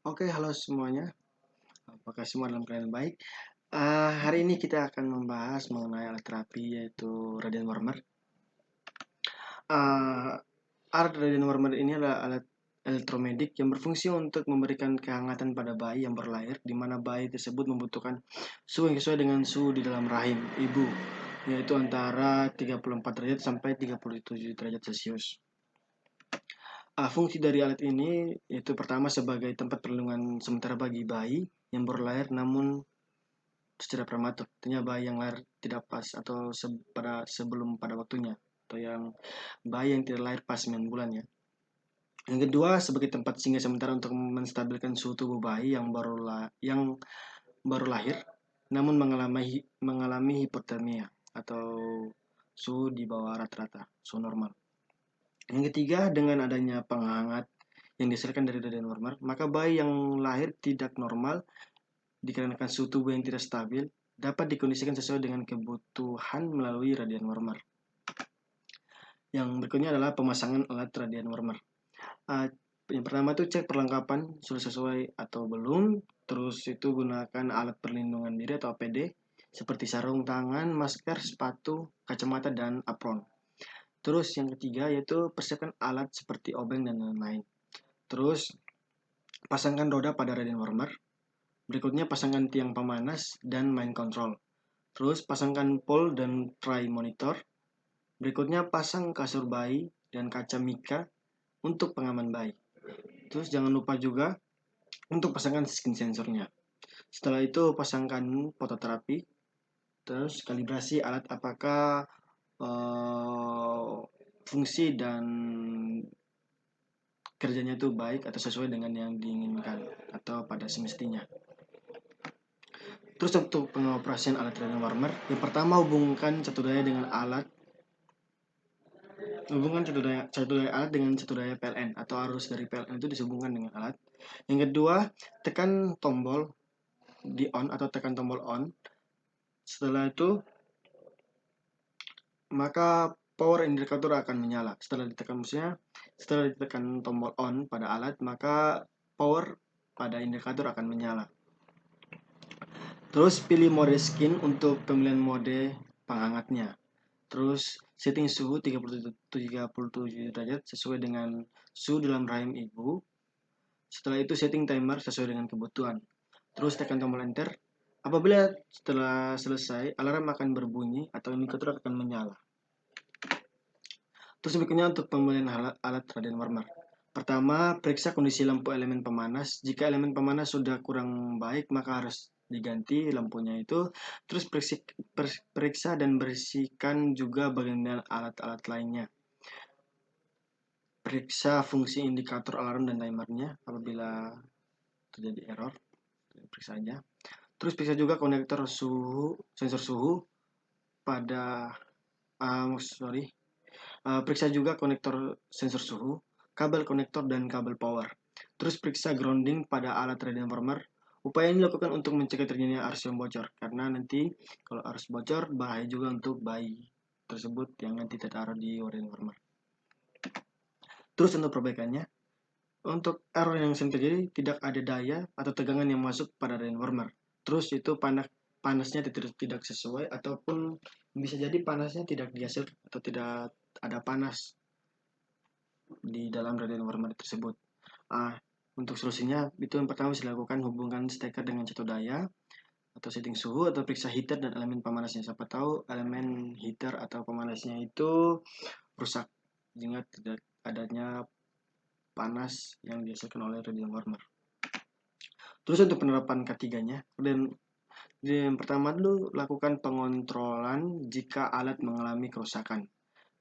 Oke, halo semuanya. Apakah semua dalam keadaan baik? Hari ini kita akan membahas mengenai alat terapi yaitu radiant warmer. Uh, Alat radiant warmer ini adalah alat elektromedik yang berfungsi untuk memberikan kehangatan pada bayi yang berlahir, di mana bayi tersebut membutuhkan suhu yang sesuai dengan suhu di dalam rahim ibu, yaitu antara 34 derajat sampai 37 derajat Celcius. Fungsi dari alat ini yaitu pertama sebagai tempat perlindungan sementara bagi bayi yang berlahir namun secara prematur, artinya bayi yang lahir tidak pas atau sebelum pada waktunya, atau yang bayi yang tidak lahir pas 9 bulan ya. Yang kedua, sebagai tempat singgah sementara untuk menstabilkan suhu tubuh bayi yang baru lahir namun mengalami hipotermia atau suhu di bawah rata-rata, suhu normal. Yang ketiga, dengan adanya penghangat yang dihasilkan dari radiant warmer, maka bayi yang lahir tidak normal dikarenakan suhu tubuh yang tidak stabil dapat dikondisikan sesuai dengan kebutuhan melalui radiant warmer. Yang berikutnya adalah pemasangan alat radiant warmer. Yang pertama itu cek perlengkapan sudah sesuai atau belum. Terus itu gunakan alat perlindungan diri atau APD seperti sarung tangan, masker, sepatu, kacamata, dan apron. Terus yang ketiga yaitu persiapkan alat seperti obeng dan lain-lain. Terus pasangkan roda pada radiant warmer. Berikutnya pasangkan tiang pemanas dan main control. Terus pasangkan pole dan tray monitor. Berikutnya pasang kasur bayi dan kaca mika untuk pengaman bayi. Terus jangan lupa juga untuk pasangkan skin sensornya. Setelah itu pasangkan fototerapi. Terus kalibrasi alat apakah fungsi dan kerjanya itu baik atau sesuai dengan yang diinginkan atau pada semestinya. Terus untuk pengoperasian alat radiant warmer, yang pertama hubungkan satu daya alat dengan satu daya PLN atau arus dari PLN itu disambungkan dengan alat. Yang kedua, tekan tombol di on atau tekan tombol on. Setelah itu, maka power indikator akan menyala. Setelah ditekan tombol on pada alat, maka power pada indikator akan menyala. Terus pilih mode skin untuk pemilihan mode penghangatnya. Terus setting suhu 37 derajat sesuai dengan suhu dalam rahim ibu. Setelah itu setting timer sesuai dengan kebutuhan. Terus tekan tombol enter. Apabila setelah selesai, alarm akan berbunyi atau indikator akan menyala. Terus berikutnya untuk pembelian alat radiant warmer. Pertama, periksa kondisi lampu elemen pemanas. Jika elemen pemanas sudah kurang baik, maka harus diganti lampunya itu. Terus periksa dan bersihkan juga bagian alat-alat lainnya. Periksa fungsi indikator alarm dan timernya apabila terjadi error. Periksa aja. Terus periksa juga konektor sensor suhu pada periksa juga konektor sensor suhu, kabel konektor, dan kabel power. Terus periksa grounding pada alat radiant warmer. Upaya ini dilakukan untuk mencegah terjadinya arus yang bocor, karena nanti kalau arus bocor bahaya juga untuk bayi tersebut yang nanti tertaruh di radiant warmer. Terus untuk perbaikannya, untuk error yang sering terjadi tidak ada daya atau tegangan yang masuk pada radiant warmer. Terus itu panasnya tidak sesuai ataupun bisa jadi panasnya tidak dihasilkan atau tidak ada panas di dalam radiant warmer tersebut. Untuk solusinya itu yang pertama bisa dilakukan hubungkan steker dengan satu daya atau setting suhu atau periksa heater dan elemen pemanasnya. Siapa tahu elemen heater atau pemanasnya itu rusak sehingga tidak adanya panas yang dihasilkan oleh radiant warmer. Terus untuk penerapan ketiganya, dan yang pertama dulu lakukan pengontrolan jika alat mengalami kerusakan.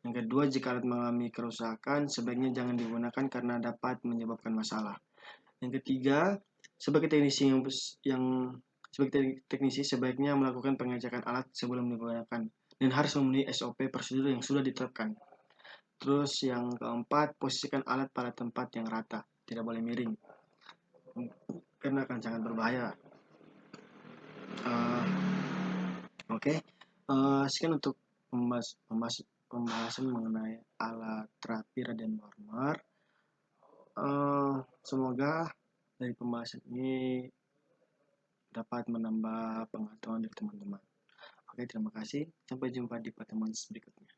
Yang kedua, jika alat mengalami kerusakan, sebaiknya jangan digunakan karena dapat menyebabkan masalah. Yang ketiga, sebagai teknisi sebaiknya melakukan pengecekan alat sebelum digunakan dan harus memenuhi SOP prosedur yang sudah ditetapkan. Terus yang keempat, posisikan alat pada tempat yang rata, tidak boleh miring, karena akan sangat berbahaya. Oke. Sekian untuk pembahasan mengenai alat terapi radiant warmer. Semoga dari pembahasan ini dapat menambah pengetahuan dari teman-teman. Oke, terima kasih. Sampai jumpa di pertemuan berikutnya.